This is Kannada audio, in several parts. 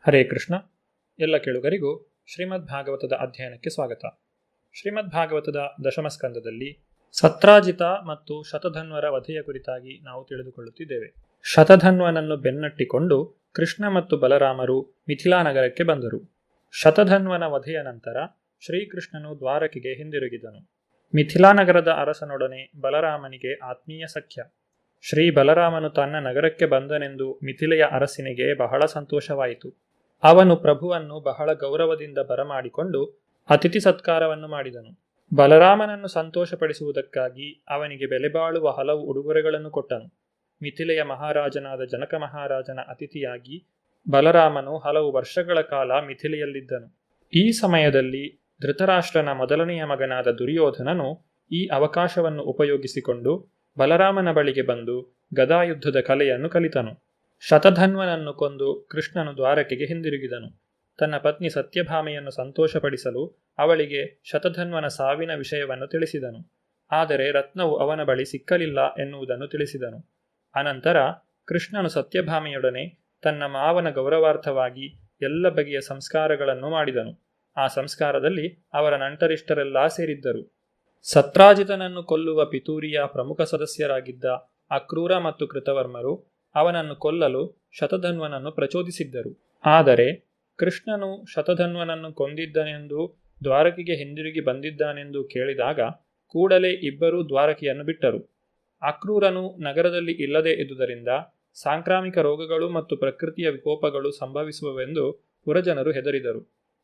ಹರೇ ಕೃಷ್ಣ. ಎಲ್ಲ ಕೇಳುಗರಿಗೂ ಶ್ರೀಮದ್ ಭಾಗವತದ ಅಧ್ಯಯನಕ್ಕೆ ಸ್ವಾಗತ. ಶ್ರೀಮದ್ ಭಾಗವತದ ದಶಮಸ್ಕಂದದಲ್ಲಿ ಸತ್ರಾಜಿತ ಮತ್ತು ಶತಧನ್ವರ ವಧೆಯ ಕುರಿತಾಗಿ ನಾವು ತಿಳಿದುಕೊಳ್ಳುತ್ತಿದ್ದೇವೆ. ಶತಧನ್ವನನ್ನು ಬೆನ್ನಟ್ಟಿಕೊಂಡು ಕೃಷ್ಣ ಮತ್ತು ಬಲರಾಮರು ಮಿಥಿಲಾ ನಗರಕ್ಕೆ ಬಂದರು. ಶತಧನ್ವನ ವಧೆಯ ನಂತರ ಶ್ರೀಕೃಷ್ಣನು ದ್ವಾರಕೆಗೆ ಹಿಂದಿರುಗಿದನು. ಮಿಥಿಲಾ ನಗರದ ಅರಸನೊಡನೆ ಬಲರಾಮನಿಗೆ ಆತ್ಮೀಯ ಸಖ್ಯ. ಶ್ರೀ ಬಲರಾಮನು ತನ್ನ ನಗರಕ್ಕೆ ಬಂದನೆಂದು ಮಿಥಿಲೆಯ ಅರಸನಿಗೆ ಬಹಳ ಸಂತೋಷವಾಯಿತು. ಅವನು ಪ್ರಭುವನ್ನು ಬಹಳ ಗೌರವದಿಂದ ಬರಮಾಡಿಕೊಂಡು ಅತಿಥಿ ಸತ್ಕಾರವನ್ನು ಮಾಡಿದನು. ಬಲರಾಮನನ್ನು ಸಂತೋಷಪಡಿಸುವುದಕ್ಕಾಗಿ ಅವನಿಗೆ ಬೆಲೆಬಾಳುವ ಹಲವು ಉಡುಗೊರೆಗಳನ್ನು ಕೊಟ್ಟನು. ಮಿಥಿಲೆಯ ಮಹಾರಾಜನಾದ ಜನಕ ಮಹಾರಾಜನ ಅತಿಥಿಯಾಗಿ ಬಲರಾಮನು ಹಲವು ವರ್ಷಗಳ ಕಾಲ ಮಿಥಿಲೆಯಲ್ಲಿದ್ದನು. ಈ ಸಮಯದಲ್ಲಿ ಧೃತರಾಷ್ಟ್ರನ ಮೊದಲನೆಯ ಮಗನಾದ ದುರ್ಯೋಧನನು ಈ ಅವಕಾಶವನ್ನು ಉಪಯೋಗಿಸಿಕೊಂಡು ಬಲರಾಮನ ಬಳಿಗೆ ಬಂದು ಗದಾಯುದ್ಧದ ಕಲೆಯನ್ನು ಕಲಿತನು. ಶತಧನ್ವನನ್ನು ಕೊಂದು ಕೃಷ್ಣನು ದ್ವಾರಕೆಗೆ ಹಿಂದಿರುಗಿದನು. ತನ್ನ ಪತ್ನಿ ಸತ್ಯಭಾಮೆಯನ್ನು ಸಂತೋಷಪಡಿಸಲು ಅವಳಿಗೆ ಶತಧನ್ವನ ಸಾವಿನ ವಿಷಯವನ್ನು ತಿಳಿಸಿದನು. ಆದರೆ ರತ್ನವು ಅವನ ಬಳಿ ಸಿಕ್ಕಲಿಲ್ಲ ಎನ್ನುವುದನ್ನು ತಿಳಿಸಿದನು. ಅನಂತರ ಕೃಷ್ಣನು ಸತ್ಯಭಾಮೆಯೊಡನೆ ತನ್ನ ಮಾವನ ಗೌರವಾರ್ಥವಾಗಿ ಎಲ್ಲ ಬಗೆಯ ಸಂಸ್ಕಾರಗಳನ್ನು ಮಾಡಿದನು. ಆ ಸಂಸ್ಕಾರದಲ್ಲಿ ಅವರ ನಂಟರಿಷ್ಟರೆಲ್ಲ ಸೇರಿದ್ದರು. ಸತ್ರಾಜಿತನನ್ನು ಕೊಲ್ಲುವ ಪಿತೂರಿಯ ಪ್ರಮುಖ ಸದಸ್ಯರಾಗಿದ್ದ ಅಕ್ರೂರ ಮತ್ತು ಕೃತವರ್ಮರು ಅವನನ್ನು ಕೊಲ್ಲಲು ಶತಧನ್ವನನ್ನು ಪ್ರಚೋದಿಸಿದ್ದರು. ಆದರೆ ಕೃಷ್ಣನು ಶತಧನ್ವನನ್ನು ಕೊಂದಿದ್ದನೆಂದು ದ್ವಾರಕೆಗೆ ಹಿಂದಿರುಗಿ ಬಂದಿದ್ದಾನೆಂದು ಕೇಳಿದಾಗ ಕೂಡಲೇ ಇಬ್ಬರೂ ದ್ವಾರಕೆಯನ್ನು ಬಿಟ್ಟರು. ಅಕ್ರೂರನು ನಗರದಲ್ಲಿ ಇಲ್ಲದೇ ಇದ್ದುದರಿಂದ ಸಾಂಕ್ರಾಮಿಕ ರೋಗಗಳು ಮತ್ತು ಪ್ರಕೃತಿಯ ವಿಕೋಪಗಳು ಸಂಭವಿಸುವವೆಂದು ಪುರಜನರು ಹೆದರಿದರು.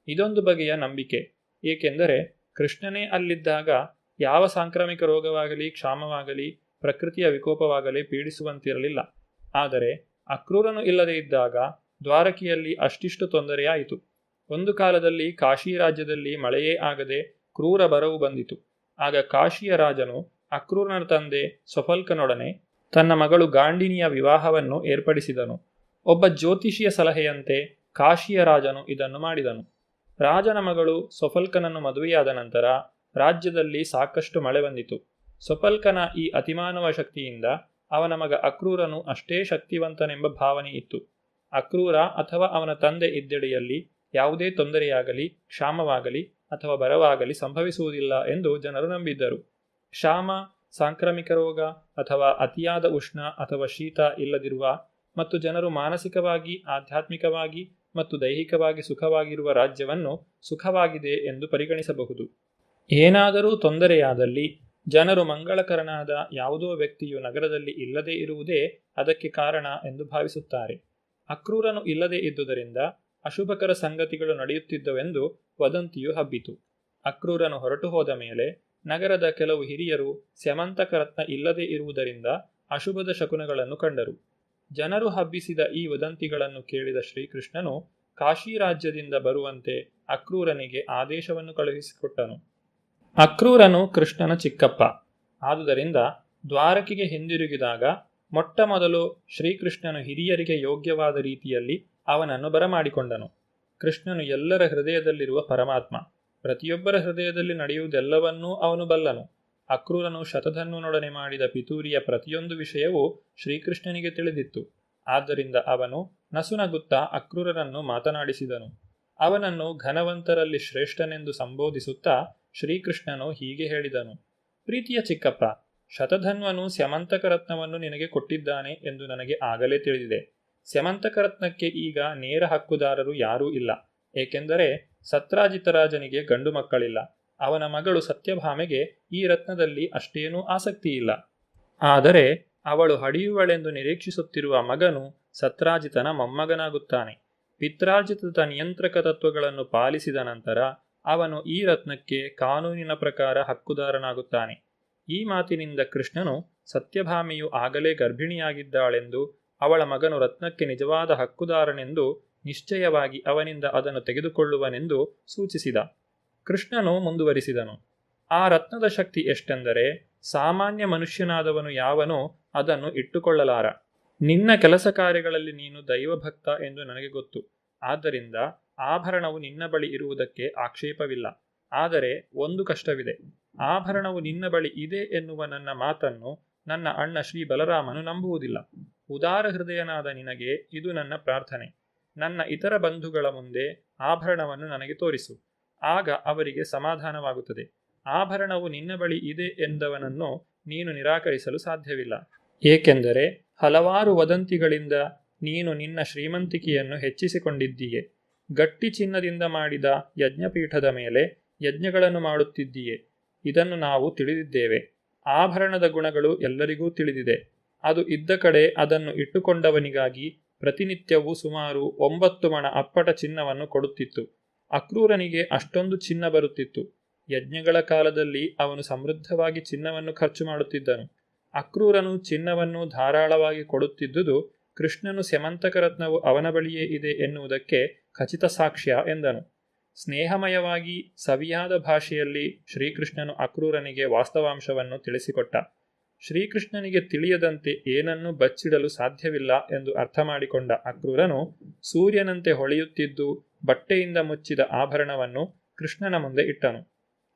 ಇದೊಂದು ಬಗೆಯ ನಂಬಿಕೆ. ಏಕೆಂದರೆ ಕೃಷ್ಣನೇ ಅಲ್ಲಿದ್ದಾಗ ಯಾವ ಸಾಂಕ್ರಾಮಿಕ ರೋಗವಾಗಲಿ, ಕ್ಷಾಮವಾಗಲಿ, ಪ್ರಕೃತಿಯ ವಿಕೋಪವಾಗಲಿ ಪೀಡಿಸುವಂತಿರಲಿಲ್ಲ. ಆದರೆ ಅಕ್ರೂರನು ಇಲ್ಲದೇ ಇದ್ದಾಗ ದ್ವಾರಕೆಯಲ್ಲಿ ಅಷ್ಟಿಷ್ಟು ತೊಂದರೆಯಾಯಿತು. ಒಂದು ಕಾಲದಲ್ಲಿ ಕಾಶಿ ರಾಜ್ಯದಲ್ಲಿ ಮಳೆಯೇ ಆಗದೆ ಕ್ರೂರ ಬರವು ಬಂದಿತು. ಆಗ ಕಾಶಿಯ ರಾಜನು ಅಕ್ರೂರನ ತಂದೆ ಸ್ವಫಲ್ಕನೊಡನೆ ತನ್ನ ಮಗಳು ಗಾಂಡಿನಿಯ ವಿವಾಹವನ್ನು ಏರ್ಪಡಿಸಿದನು. ಒಬ್ಬ ಜ್ಯೋತಿಷಿಯ ಸಲಹೆಯಂತೆ ಕಾಶಿಯ ರಾಜನು ಇದನ್ನು ಮಾಡಿದನು. ರಾಜನ ಮಗಳು ಸ್ವಫಲ್ಕನನ್ನು ಮದುವೆಯಾದ ನಂತರ ರಾಜ್ಯದಲ್ಲಿ ಸಾಕಷ್ಟು ಮಳೆ ಬಂದಿತು. ಸ್ವಫಲ್ಕನ ಈ ಅತಿಮಾನವ ಶಕ್ತಿಯಿಂದ ಅವನ ಮಗ ಅಕ್ರೂರನು ಅಷ್ಟೇ ಶಕ್ತಿವಂತನೆಂಬ ಭಾವನೆ ಇತ್ತು. ಅಕ್ರೂರ ಅಥವಾ ಅವನ ತಂದೆ ಇದ್ದೆಡೆಯಲ್ಲಿ ಯಾವುದೇ ತೊಂದರೆಯಾಗಲಿ, ಕ್ಷಾಮವಾಗಲಿ ಅಥವಾ ಬರವಾಗಲಿ ಸಂಭವಿಸುವುದಿಲ್ಲ ಎಂದು ಜನರು ನಂಬಿದ್ದರು. ಕ್ಷಾಮ, ಸಾಂಕ್ರಾಮಿಕ ರೋಗ ಅಥವಾ ಅತಿಯಾದ ಉಷ್ಣ ಅಥವಾ ಶೀತ ಇಲ್ಲದಿರುವ ಮತ್ತು ಜನರು ಮಾನಸಿಕವಾಗಿ, ಆಧ್ಯಾತ್ಮಿಕವಾಗಿ ಮತ್ತು ದೈಹಿಕವಾಗಿ ಸುಖವಾಗಿರುವ ರಾಜ್ಯವನ್ನು ಸುಖವಾಗಿದೆ ಎಂದು ಪರಿಗಣಿಸಬಹುದು. ಏನಾದರೂ ತೊಂದರೆಯಾದಲ್ಲಿ ಜನರು ಮಂಗಳಕರನಾದ ಯಾವುದೋ ವ್ಯಕ್ತಿಯು ನಗರದಲ್ಲಿ ಇಲ್ಲದೇ ಇರುವುದೇ ಅದಕ್ಕೆ ಕಾರಣ ಎಂದು ಭಾವಿಸುತ್ತಾರೆ. ಅಕ್ರೂರನು ಇಲ್ಲದೇ ಇದ್ದುದರಿಂದ ಅಶುಭಕರ ಸಂಗತಿಗಳು ನಡೆಯುತ್ತಿದ್ದವೆಂದು ವದಂತಿಯು ಹಬ್ಬಿತು. ಅಕ್ರೂರನು ಹೊರಟು ಹೋದ ಮೇಲೆ ನಗರದ ಕೆಲವು ಹಿರಿಯರು ಸ್ಯಮಂತಕರತ್ನ ಇಲ್ಲದೇ ಇರುವುದರಿಂದ ಅಶುಭದ ಶಕುನಗಳನ್ನು ಕಂಡರು. ಜನರು ಹಬ್ಬಿಸಿದ ಈ ವದಂತಿಗಳನ್ನು ಕೇಳಿದ ಶ್ರೀಕೃಷ್ಣನು ಕಾಶಿ ರಾಜ್ಯದಿಂದ ಬರುವಂತೆ ಅಕ್ರೂರನಿಗೆ ಆದೇಶವನ್ನು ಕಳುಹಿಸಿಕೊಟ್ಟನು. ಅಕ್ರೂರನು ಕೃಷ್ಣನ ಚಿಕ್ಕಪ್ಪ. ಆದುದರಿಂದ ದ್ವಾರಕೆಗೆ ಹಿಂದಿರುಗಿದಾಗ ಮೊಟ್ಟ ಮೊದಲು ಶ್ರೀಕೃಷ್ಣನು ಹಿರಿಯರಿಗೆ ಯೋಗ್ಯವಾದ ರೀತಿಯಲ್ಲಿ ಅವನನ್ನು ಬರಮಾಡಿಕೊಂಡನು. ಕೃಷ್ಣನು ಎಲ್ಲರ ಹೃದಯದಲ್ಲಿರುವ ಪರಮಾತ್ಮ. ಪ್ರತಿಯೊಬ್ಬರ ಹೃದಯದಲ್ಲಿ ನಡೆಯುವುದೆಲ್ಲವನ್ನೂ ಅವನು ಬಲ್ಲನು. ಅಕ್ರೂರನು ಶತಧನ್ವನೊಡನೆ ಮಾಡಿದ ಪಿತೂರಿಯ ಪ್ರತಿಯೊಂದು ವಿಷಯವೂ ಶ್ರೀಕೃಷ್ಣನಿಗೆ ತಿಳಿದಿತ್ತು. ಆದ್ದರಿಂದ ಅವನು ನಸುನಗುತ್ತಾ ಅಕ್ರೂರನನ್ನು ಮಾತನಾಡಿಸಿದನು. ಅವನನ್ನು ಘನವಂತರಲ್ಲಿ ಶ್ರೇಷ್ಠನೆಂದು ಸಂಬೋಧಿಸುತ್ತಾ ಶ್ರೀಕೃಷ್ಣನು ಹೀಗೆ ಹೇಳಿದನು: ಪ್ರೀತಿಯ ಚಿಕ್ಕಪ್ಪ, ಶತಧನ್ವನು ಸ್ಯಮಂತಕರತ್ನವನ್ನು ನಿನಗೆ ಕೊಟ್ಟಿದ್ದಾನೆ ಎಂದು ನನಗೆ ಆಗಲೇ ತಿಳಿದಿದೆ. ಸ್ಯಮಂತಕರತ್ನಕ್ಕೆ ಈಗ ನೇರ ಹಕ್ಕುದಾರರು ಯಾರೂ ಇಲ್ಲ. ಏಕೆಂದರೆ ಸತ್ರಾಜಿತರಾಜನಿಗೆ ಗಂಡು ಮಕ್ಕಳಿಲ್ಲ. ಅವನ ಮಗಳು ಸತ್ಯಭಾಮೆಗೆ ಈ ರತ್ನದಲ್ಲಿ ಅಷ್ಟೇನೂ ಆಸಕ್ತಿಯಿಲ್ಲ. ಆದರೆ ಅವಳು ಹಡಿಯುವಳೆಂದು ನಿರೀಕ್ಷಿಸುತ್ತಿರುವ ಮಗನು ಸತ್ರಾಜಿತನ ಮೊಮ್ಮಗನಾಗುತ್ತಾನೆ. ಪಿತ್ರಾರ್ಜಿತದ ನಿಯಂತ್ರಕ ತತ್ವಗಳನ್ನು ಪಾಲಿಸಿದ ನಂತರ ಅವನು ಈ ರತ್ನಕ್ಕೆ ಕಾನೂನಿನ ಪ್ರಕಾರ ಹಕ್ಕುದಾರನಾಗುತ್ತಾನೆ. ಈ ಮಾತಿನಿಂದ ಕೃಷ್ಣನು ಸತ್ಯಭಾಮೆಯು ಆಗಲೇ ಗರ್ಭಿಣಿಯಾಗಿದ್ದಾಳೆಂದು, ಅವಳ ಮಗನು ರತ್ನಕ್ಕೆ ನಿಜವಾದ ಹಕ್ಕುದಾರನೆಂದು ನಿಶ್ಚಯವಾಗಿ ಅವನಿಂದ ಅದನ್ನು ತೆಗೆದುಕೊಳ್ಳುವನೆಂದು ಸೂಚಿಸಿದ. ಕೃಷ್ಣನು ಮುಂದುವರಿಸಿದನು: ಆ ರತ್ನದ ಶಕ್ತಿ ಎಷ್ಟೆಂದರೆ ಸಾಮಾನ್ಯ ಮನುಷ್ಯನಾದವನು ಯಾವನೂ ಅದನ್ನು ಇಟ್ಟುಕೊಳ್ಳಲಾರ. ನಿನ್ನ ಕೆಲಸ ಕಾರ್ಯಗಳಲ್ಲಿ ನೀನು ದೈವಭಕ್ತ ಎಂದು ನನಗೆ ಗೊತ್ತು. ಆದ್ದರಿಂದ ಆಭರಣವು ನಿನ್ನ ಬಳಿ ಇರುವುದಕ್ಕೆ ಆಕ್ಷೇಪವಿಲ್ಲ. ಆದರೆ ಒಂದು ಕಷ್ಟವಿದೆ. ಆಭರಣವು ನಿನ್ನ ಬಳಿ ಇದೆ ಎನ್ನುವ ನನ್ನ ಮಾತನ್ನು ನನ್ನ ಅಣ್ಣ ಶ್ರೀ ಬಲರಾಮನು ನಂಬುವುದಿಲ್ಲ. ಉದಾರ ಹೃದಯನಾದ ನಿನಗೆ ಇದು ನನ್ನ ಪ್ರಾರ್ಥನೆ. ನನ್ನ ಇತರ ಬಂಧುಗಳ ಮುಂದೆ ಆಭರಣವನ್ನು ನನಗೆ ತೋರಿಸು, ಆಗ ಅವರಿಗೆ ಸಮಾಧಾನವಾಗುತ್ತದೆ. ಆಭರಣವು ನಿನ್ನ ಬಳಿ ಇದೆ ಎಂದವನನ್ನು ನೀನು ನಿರಾಕರಿಸಲು ಸಾಧ್ಯವಿಲ್ಲ, ಏಕೆಂದರೆ ಹಲವಾರು ವದಂತಿಗಳಿಂದ ನೀನು ನಿನ್ನ ಶ್ರೀಮಂತಿಕೆಯನ್ನು ಹೆಚ್ಚಿಸಿಕೊಂಡಿದ್ದೀಯೆ. ಗಟ್ಟಿ ಚಿನ್ನದಿಂದ ಮಾಡಿದ ಯಜ್ಞಪೀಠದ ಮೇಲೆ ಯಜ್ಞಗಳನ್ನು ಮಾಡುತ್ತಿದ್ದೀಯೆ, ಇದನ್ನು ನಾವು ತಿಳಿದಿದ್ದೇವೆ. ಆಭರಣದ ಗುಣಗಳು ಎಲ್ಲರಿಗೂ ತಿಳಿದಿದೆ. ಅದು ಇದ್ದ ಕಡೆ ಅದನ್ನು ಇಟ್ಟುಕೊಂಡವನಿಗಾಗಿ ಪ್ರತಿನಿತ್ಯವೂ ಸುಮಾರು 9 ಮಣ ಅಪ್ಪಟ ಚಿನ್ನವನ್ನು ಕೊಡುತ್ತಿತ್ತು. ಅಕ್ರೂರನಿಗೆ ಅಷ್ಟೊಂದು ಚಿನ್ನ ಬರುತ್ತಿತ್ತು. ಯಜ್ಞಗಳ ಕಾಲದಲ್ಲಿ ಅವನು ಸಮೃದ್ಧವಾಗಿ ಚಿನ್ನವನ್ನು ಖರ್ಚು ಮಾಡುತ್ತಿದ್ದನು. ಅಕ್ರೂರನು ಚಿನ್ನವನ್ನು ಧಾರಾಳವಾಗಿ ಕೊಡುತ್ತಿದ್ದುದು ಕೃಷ್ಣನು ಸ್ಯಮಂತಕ ರತ್ನವು ಅವನ ಬಳಿಯೇ ಇದೆ ಎನ್ನುವುದಕ್ಕೆ ಖಚಿತ ಸಾಕ್ಷ್ಯ ಎಂದನು. ಸ್ನೇಹಮಯವಾಗಿ ಸವಿಯಾದ ಭಾಷೆಯಲ್ಲಿ ಶ್ರೀಕೃಷ್ಣನು ಅಕ್ರೂರನಿಗೆ ವಾಸ್ತವಾಂಶವನ್ನು ತಿಳಿಸಿಕೊಟ್ಟ. ಶ್ರೀಕೃಷ್ಣನಿಗೆ ತಿಳಿಯದಂತೆ ಏನನ್ನೂ ಬಚ್ಚಿಡಲು ಸಾಧ್ಯವಿಲ್ಲ ಎಂದು ಅರ್ಥ ಮಾಡಿಕೊಂಡ ಅಕ್ರೂರನು ಸೂರ್ಯನಂತೆ ಹೊಳೆಯುತ್ತಿದ್ದು ಬಟ್ಟೆಯಿಂದ ಮುಚ್ಚಿದ ಆಭರಣವನ್ನು ಕೃಷ್ಣನ ಮುಂದೆ ಇಟ್ಟನು.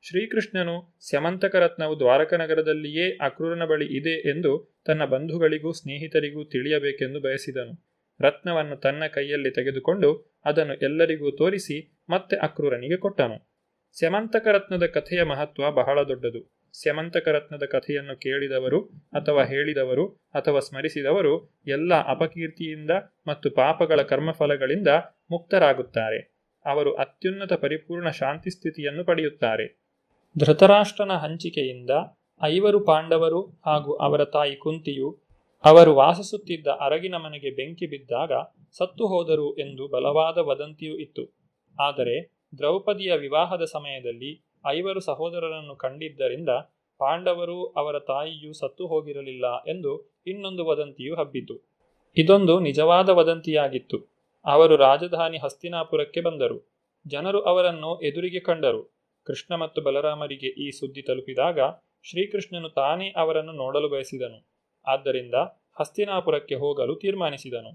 ಶ್ರೀಕೃಷ್ಣನು ಸ್ಯಮಂತಕ ರತ್ನವು ದ್ವಾರಕನಗರದಲ್ಲಿಯೇ ಅಕ್ರೂರನ ಬಳಿ ಇದೆ ಎಂದು ತನ್ನ ಬಂಧುಗಳಿಗೂ ಸ್ನೇಹಿತರಿಗೂ ತಿಳಿಯಬೇಕೆಂದು ಬಯಸಿದನು. ರತ್ನವನ್ನು ತನ್ನ ಕೈಯಲ್ಲಿ ತೆಗೆದುಕೊಂಡು ಅದನ್ನು ಎಲ್ಲರಿಗೂ ತೋರಿಸಿ ಮತ್ತೆ ಅಕ್ರೂರನಿಗೆ ಕೊಟ್ಟನು. ಸ್ಯಮಂತಕ ರತ್ನದ ಕಥೆಯ ಮಹತ್ವ ಬಹಳ ದೊಡ್ಡದು. ಸ್ಯಮಂತಕ ರತ್ನದ ಕಥೆಯನ್ನು ಕೇಳಿದವರು ಅಥವಾ ಹೇಳಿದವರು ಅಥವಾ ಸ್ಮರಿಸಿದವರು ಎಲ್ಲ ಅಪಕೀರ್ತಿಯಿಂದ ಮತ್ತು ಪಾಪಗಳ ಕರ್ಮಫಲಗಳಿಂದ ಮುಕ್ತರಾಗುತ್ತಾರೆ. ಅವರು ಅತ್ಯುನ್ನತ ಪರಿಪೂರ್ಣ ಶಾಂತಿ ಸ್ಥಿತಿಯನ್ನು ಪಡೆಯುತ್ತಾರೆ. ಧೃತರಾಷ್ಟ್ರನ ಹಂಚಿಕೆಯಿಂದ 5 ಪಾಂಡವರು ಹಾಗೂ ಅವರ ತಾಯಿ ಕುಂತಿಯು ಅವರು ವಾಸಿಸುತ್ತಿದ್ದ ಅರಗಿನ ಮನೆಗೆ ಬೆಂಕಿ ಬಿದ್ದಾಗ ಸತ್ತು ಹೋದರು ಎಂದು ಬಲವಾದ ವದಂತಿಯೂ ಇತ್ತು. ಆದರೆ ದ್ರೌಪದಿಯ ವಿವಾಹದ ಸಮಯದಲ್ಲಿ 5 ಸಹೋದರರನ್ನು ಕಂಡಿದ್ದರಿಂದ ಪಾಂಡವರು ಅವರ ತಾಯಿಯೂ ಸತ್ತು ಹೋಗಿರಲಿಲ್ಲ ಎಂದು ಇನ್ನೊಂದು ವದಂತಿಯು ಹಬ್ಬಿತು. ಇದೊಂದು ನಿಜವಾದ ವದಂತಿಯಾಗಿತ್ತು. ಅವರು ರಾಜಧಾನಿ ಹಸ್ತಿನಾಪುರಕ್ಕೆ ಬಂದರು. ಜನರು ಅವರನ್ನು ಎದುರಿಗೆ ಕಂಡರು. ಕೃಷ್ಣ ಮತ್ತು ಬಲರಾಮರಿಗೆ ಈ ಸುದ್ದಿ ತಲುಪಿದಾಗ ಶ್ರೀಕೃಷ್ಣನು ತಾನೇ ಅವರನ್ನು ನೋಡಲು ಬಯಸಿದನು. ಆದ್ದರಿಂದ ಹಸ್ತಿನಾಪುರಕ್ಕೆ ಹೋಗಲು ತೀರ್ಮಾನಿಸಿದನು.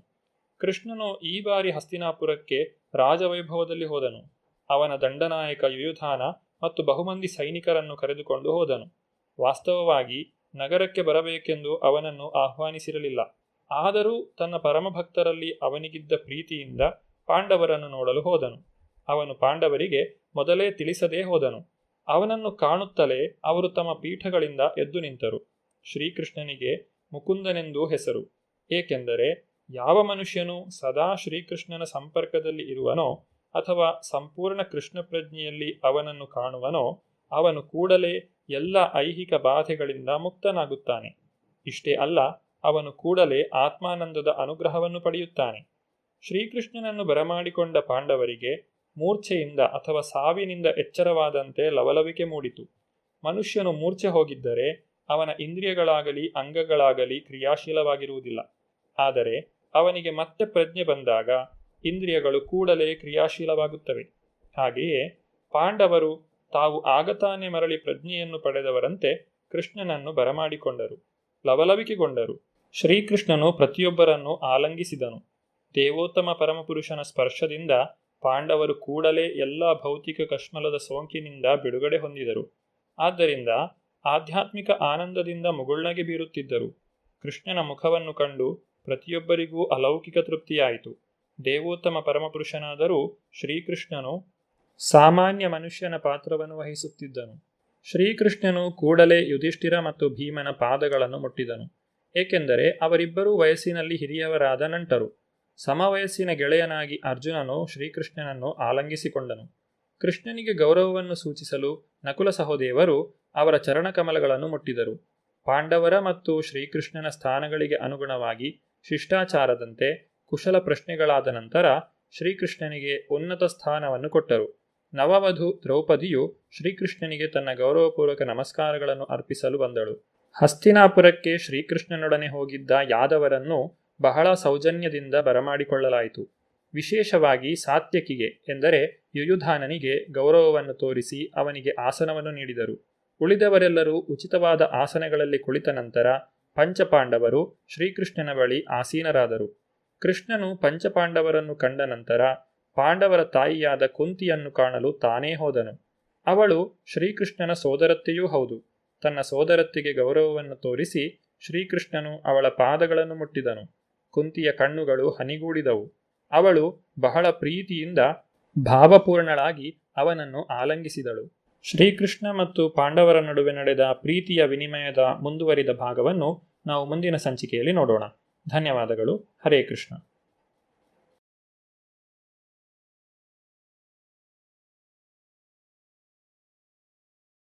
ಕೃಷ್ಣನು ಈ ಬಾರಿ ಹಸ್ತಿನಾಪುರಕ್ಕೆ ರಾಜವೈಭವದಲ್ಲಿ ಹೋದನು. ಅವನ ದಂಡನಾಯಕ ಯುಯುಧಾನ ಮತ್ತು ಬಹುಮಂದಿ ಸೈನಿಕರನ್ನು ಕರೆದುಕೊಂಡು ಹೋದನು. ವಾಸ್ತವವಾಗಿ ನಗರಕ್ಕೆ ಬರಬೇಕೆಂದು ಅವನನ್ನು ಆಹ್ವಾನಿಸಿರಲಿಲ್ಲ. ಆದರೂ ತನ್ನ ಪರಮಭಕ್ತರಲ್ಲಿ ಅವನಿಗಿದ್ದ ಪ್ರೀತಿಯಿಂದ ಪಾಂಡವರನ್ನು ನೋಡಲು ಹೋದನು. ಅವನು ಪಾಂಡವರಿಗೆ ಮೊದಲೇ ತಿಳಿಸದೇ ಹೋದನು. ಅವನನ್ನು ಕಾಣುತ್ತಲೇ ಅವರು ತಮ್ಮ ಪೀಠಗಳಿಂದ ಎದ್ದು ನಿಂತರು. ಶ್ರೀಕೃಷ್ಣನಿಗೆ ಮುಕುಂದನೆಂದೂ ಹೆಸರು. ಏಕೆಂದರೆ ಯಾವ ಮನುಷ್ಯನು ಸದಾ ಶ್ರೀಕೃಷ್ಣನ ಸಂಪರ್ಕದಲ್ಲಿ ಇರುವನೋ ಅಥವಾ ಸಂಪೂರ್ಣ ಕೃಷ್ಣ ಪ್ರಜ್ಞೆಯಲ್ಲಿ ಅವನನ್ನು ಕಾಣುವನೋ ಅವನು ಕೂಡಲೇ ಎಲ್ಲ ಐಹಿಕ ಬಾಧೆಗಳಿಂದ ಮುಕ್ತನಾಗುತ್ತಾನೆ. ಇಷ್ಟೇ ಅಲ್ಲ, ಅವನು ಕೂಡಲೇ ಆತ್ಮಾನಂದದ ಅನುಗ್ರಹವನ್ನು ಪಡೆಯುತ್ತಾನೆ. ಶ್ರೀಕೃಷ್ಣನನ್ನು ಬರಮಾಡಿಕೊಂಡ ಪಾಂಡವರಿಗೆ ಮೂರ್ಛೆಯಿಂದ ಅಥವಾ ಸಾವಿನಿಂದ ಎಚ್ಚರವಾದಂತೆ ಲವಲವಿಕೆ ಮೂಡಿತು. ಮನುಷ್ಯನು ಮೂರ್ಛೆ ಹೋಗಿದ್ದರೆ ಅವನ ಇಂದ್ರಿಯಗಳಾಗಲಿ ಅಂಗಗಳಾಗಲಿ ಕ್ರಿಯಾಶೀಲವಾಗಿರುವುದಿಲ್ಲ. ಆದರೆ ಅವನಿಗೆ ಮತ್ತೆ ಪ್ರಜ್ಞೆ ಬಂದಾಗ ಇಂದ್ರಿಯಗಳು ಕೂಡಲೇ ಕ್ರಿಯಾಶೀಲವಾಗುತ್ತವೆ. ಹಾಗೆಯೇ ಪಾಂಡವರು ತಾವು ಆಗತಾನೆ ಮರಳಿ ಪ್ರಜ್ಞೆಯನ್ನು ಪಡೆದವರಂತೆ ಕೃಷ್ಣನನ್ನು ಬರಮಾಡಿಕೊಂಡರು, ಲವಲವಿಕೆಗೊಂಡರು. ಶ್ರೀಕೃಷ್ಣನು ಪ್ರತಿಯೊಬ್ಬರನ್ನು ಆಲಂಗಿಸಿದನು. ದೇವೋತ್ತಮ ಪರಮಪುರುಷನ ಸ್ಪರ್ಶದಿಂದ ಪಾಂಡವರು ಕೂಡಲೇ ಎಲ್ಲ ಭೌತಿಕ ಕಶ್ಮಲದ ಸೋಂಕಿನಿಂದ ಬಿಡುಗಡೆ ಹೊಂದಿದರು. ಆದ್ದರಿಂದ ಆಧ್ಯಾತ್ಮಿಕ ಆನಂದದಿಂದ ಮುಗುಳ್ನಗೆ ಬೀರುತ್ತಿದ್ದರು. ಕೃಷ್ಣನ ಮುಖವನ್ನು ಕಂಡು ಪ್ರತಿಯೊಬ್ಬರಿಗೂ ಅಲೌಕಿಕ ತೃಪ್ತಿಯಾಯಿತು. ದೇವೋತ್ತಮ ಪರಮಪುರುಷನಾದರೂ ಶ್ರೀಕೃಷ್ಣನು ಸಾಮಾನ್ಯ ಮನುಷ್ಯನ ಪಾತ್ರವನ್ನು ವಹಿಸುತ್ತಿದ್ದನು. ಶ್ರೀಕೃಷ್ಣನು ಕೂಡಲೇ ಯುಧಿಷ್ಠಿರ ಮತ್ತು ಭೀಮನ ಪಾದಗಳನ್ನು ಮುಟ್ಟಿದನು. ಏಕೆಂದರೆ ಅವರಿಬ್ಬರೂ ವಯಸ್ಸಿನಲ್ಲಿ ಹಿರಿಯವರಾದ ನಂಟರು. ಸಮವಯಸ್ಸಿನ ಗೆಳೆಯನಾಗಿ ಅರ್ಜುನನು ಶ್ರೀಕೃಷ್ಣನನ್ನು ಆಲಂಗಿಸಿಕೊಂಡನು. ಕೃಷ್ಣನಿಗೆ ಗೌರವವನ್ನು ಸೂಚಿಸಲು ನಕುಲ ಸಹೋದೇವರು ಅವರ ಚರಣಕಮಲಗಳನ್ನು ಮುಟ್ಟಿದರು. ಪಾಂಡವರ ಮತ್ತು ಶ್ರೀಕೃಷ್ಣನ ಸ್ಥಾನಗಳಿಗೆ ಅನುಗುಣವಾಗಿ ಶಿಷ್ಟಾಚಾರದಂತೆ ಕುಶಲ ಪ್ರಶ್ನೆಗಳಾದ ನಂತರ ಶ್ರೀಕೃಷ್ಣನಿಗೆ ಉನ್ನತ ಸ್ಥಾನವನ್ನು ಕೊಟ್ಟರು. ನವವಧು ದ್ರೌಪದಿಯು ಶ್ರೀಕೃಷ್ಣನಿಗೆ ತನ್ನ ಗೌರವಪೂರ್ವಕ ನಮಸ್ಕಾರಗಳನ್ನು ಅರ್ಪಿಸಲು ಬಂದಳು. ಹಸ್ತಿನಾಪುರಕ್ಕೆ ಶ್ರೀಕೃಷ್ಣನೊಡನೆ ಹೋಗಿದ್ದ ಯಾದವರನ್ನು ಬಹಳ ಸೌಜನ್ಯದಿಂದ ಬರಮಾಡಿಕೊಳ್ಳಲಾಯಿತು. ವಿಶೇಷವಾಗಿ ಸಾತ್ಯಕಿಗೆ ಎಂದರೆ ಯುಯುಧಾನನಿಗೆ ಗೌರವವನ್ನು ತೋರಿಸಿ ಅವನಿಗೆ ಆಸನವನ್ನು ನೀಡಿದರು. ಉಳಿದವರೆಲ್ಲರೂ ಉಚಿತವಾದ ಆಸನಗಳಲ್ಲಿ ಕುಳಿತ ನಂತರ ಪಂಚಪಾಂಡವರು ಶ್ರೀಕೃಷ್ಣನ ಬಳಿ ಆಸೀನರಾದರು. ಕೃಷ್ಣನು ಪಂಚಪಾಂಡವರನ್ನು ಕಂಡ ನಂತರ ಪಾಂಡವರ ತಾಯಿಯಾದ ಕುಂತಿಯನ್ನು ಕಾಣಲು ತಾನೇ ಹೋದನು. ಅವಳು ಶ್ರೀಕೃಷ್ಣನ ಸೋದರತ್ತೆಯೂ ಹೌದು. ತನ್ನ ಸೋದರತ್ತೆಗೆ ಗೌರವವನ್ನು ತೋರಿಸಿ ಶ್ರೀಕೃಷ್ಣನು ಅವಳ ಪಾದಗಳನ್ನು ಮುಟ್ಟಿದನು. ಕುಂತಿಯ ಕಣ್ಣುಗಳು ಹನಿಗೂಡಿದವು. ಅವಳು ಬಹಳ ಪ್ರೀತಿಯಿಂದ ಭಾವಪೂರ್ಣಳಾಗಿ ಅವನನ್ನು ಆಲಂಗಿಸಿದಳು. ಶ್ರೀಕೃಷ್ಣ ಮತ್ತು ಪಾಂಡವರ ನಡುವೆ ನಡೆದ ಪ್ರೀತಿಯ ವಿನಿಮಯದ ಮುಂದುವರಿದ ಭಾಗವನ್ನು ನಾವು ಮುಂದಿನ ಸಂಚಿಕೆಯಲ್ಲಿ ನೋಡೋಣ. ಧನ್ಯವಾದಗಳು. ಹರೇ ಕೃಷ್ಣ.